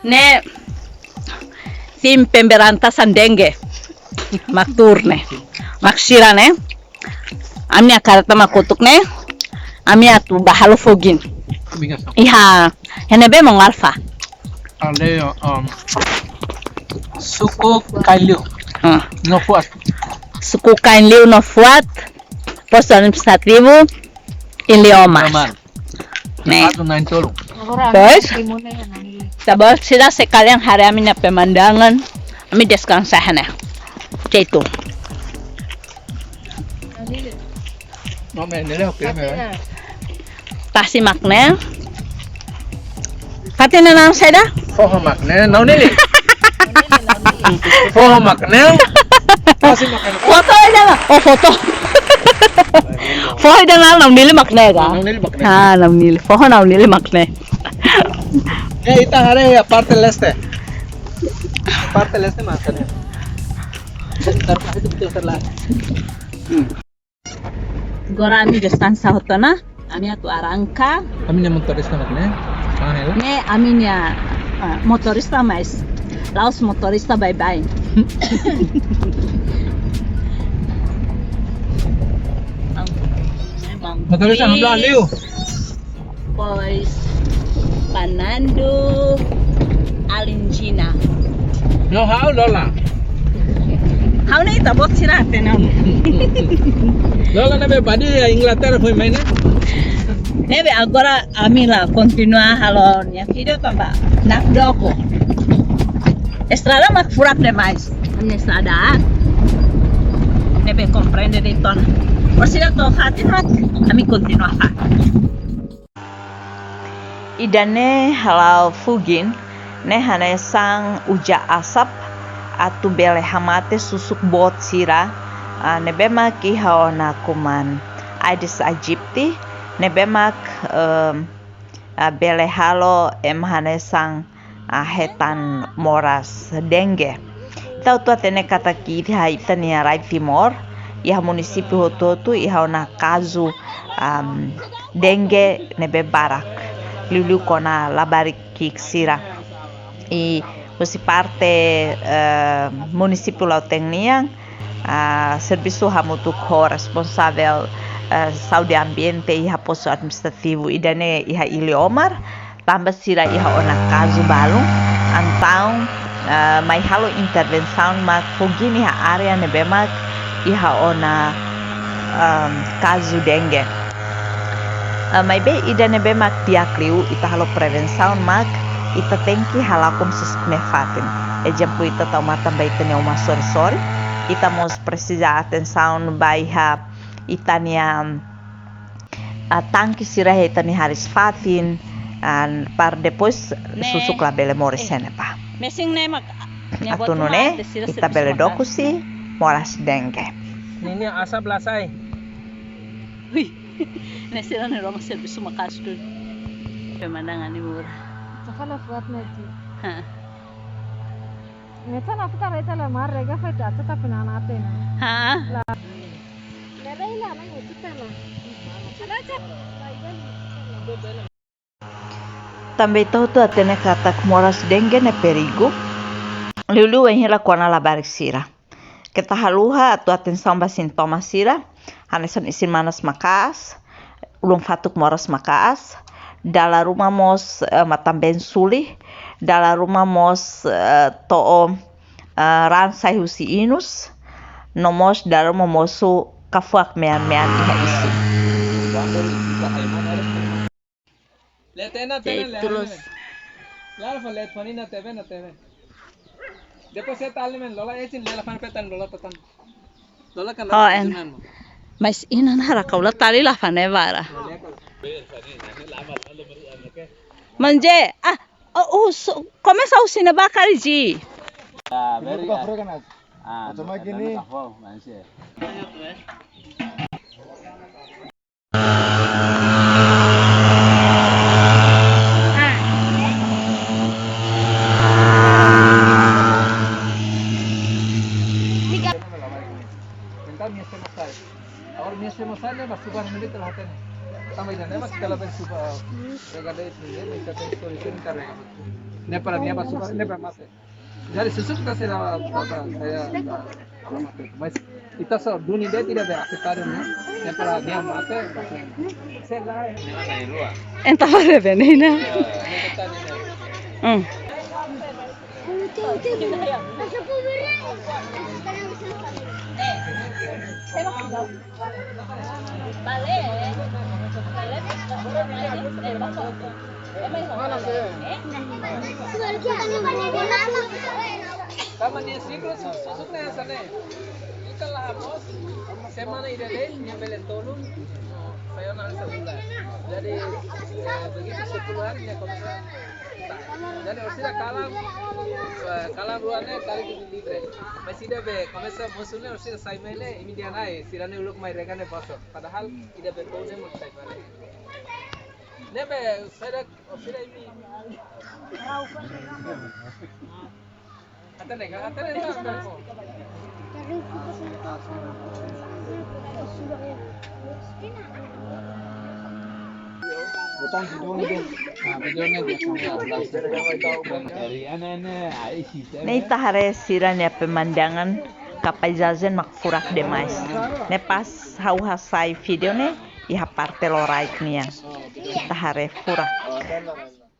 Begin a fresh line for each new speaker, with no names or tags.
Ne tim pemberantasan dengue makturne maksira ne ami akarata makutuk ne ami atu bahalo fogin iha henebe mong alfa
Ale suku kailio no fuat.
suku kain liu no fuat posto administrativo in Liomas ne
Satu nain tolu.
Pois, sabab sila sekalian hari ami na pemandangan, ami descansa hana. Itu.
No me nele oke me.
Pasti makna. Pati na nang seda?
Foho makne no nele. Foho makne. Pasi makne.
Foto ida na. Oh foto. Foto ida na nang nili makna ga.
Nang nili makne.
Ha nang nili. Foto nang nili makna.
Ita hare ya parte leste. Parte leste makne.
Gora ami descansa hoto na. Ami atu arangka.
Kami nya motorista makne. Kanela.
Ne aminya motorista mais. Laos motorista bye bye.
Motorista hamba aliu.
Pois Panando Alingina.
No hao lola.
How na itabot sila tenang.
Lola na be badi ya Inglaterra foi main.
Nebe agora amila continua halon ya video tamba nak doko. Estrada mak furak demais. Estrada. Nebe comprende de ton. Por si to hatin hat ami continua ha. Idane halal fugin ne hane sang uja asap atu bele hamate susuk bot sira nebe mak ihaona kuman Aedes aegypti nebe mak bele halo hane sang hetan moras dengue tau tu atene kata kiri hai tania rai timor iha munisipio hototu ihaona kazu dengue nebe barak Lulu kona labarik kiksira i musi parte município Lautengniang serviço hamutu ko responsável saúde ambiente e raposo administrativo idane iha Iliomar tamba sira iha ona caso balung antau mai halo intervenção mak fogini ha area nebemak iha ona caso dengue mai be idane be mak diakliu ita halo prevenção mak ita tenki halakum sesnefatin exemplo ita tau mata bai tene uma sori ita mos precisa atenção bai ha itania tanki sira itani haris fatin par depois susuk la bele morisene pa mesing ne mak atuno ne ita bele dokusi moras dengue
Ini asap lasai.
Nesse ano era uma serviço uma casa tudo. Pemandangan ni murah.
Sakala fuat nanti.
Ha.
Neta na putar itu lah mar rega fai data tapi nana ate na.
Ha.
Lera ila na itu tala.
Também todo atene kata moras dengue ne perigo. Lulu en hela kona la barisira. Kita haluha atu atenção ba sintomas sira. Hanesan isin manas makas. Ulung fatuk moras makas. Dala rumah mos matamben suli. Dala rumah mos to ransai husi inus. Nomos dala rumah mosu kafuak mean iha isi. Terus.
Depois você tá ali, lola esse lela fan petan lola petan. Lola kan.
Oh, mas ina nara kaula tali la fanevara. Manje, começa o sine bakari ji.
Ah, very.
Cuma gini.
और में से मसाले बस सुबह मिले तो लाते हैं समझ जाने बस कल पे सुबह जगह दे इसलिए मैं कहते हैं स्टोरी कर रहे हैं Ne para suka ne para mate. Jadi susu kita saya mas kita so dunia dia tidak ada afetar ne para dia mate. Saya
Entah apa benina.
Kama dia siklo susu na sana. Ikalah hamos semana ida deh yang belen tolong. Saya nak sebulan. Jadi begitu 10 hari ya komisa. Jadi osira kalam ruannya kali itu libre. Masih ida be komisa musuhnya osira sai mele ini dia naik. Sirane uluk mai regane pasok. Padahal ida be tolong mau sai mele. Nebe saya osira ini. Kata nega tak.
Butang video ni.
Videonya
Dari anak-anak Aisyah.
Nei tahare siranya pemandangan kapaizazen makfurak demais. Ne pas hau hasai video ne iha parte loraik nia. Tahare furak.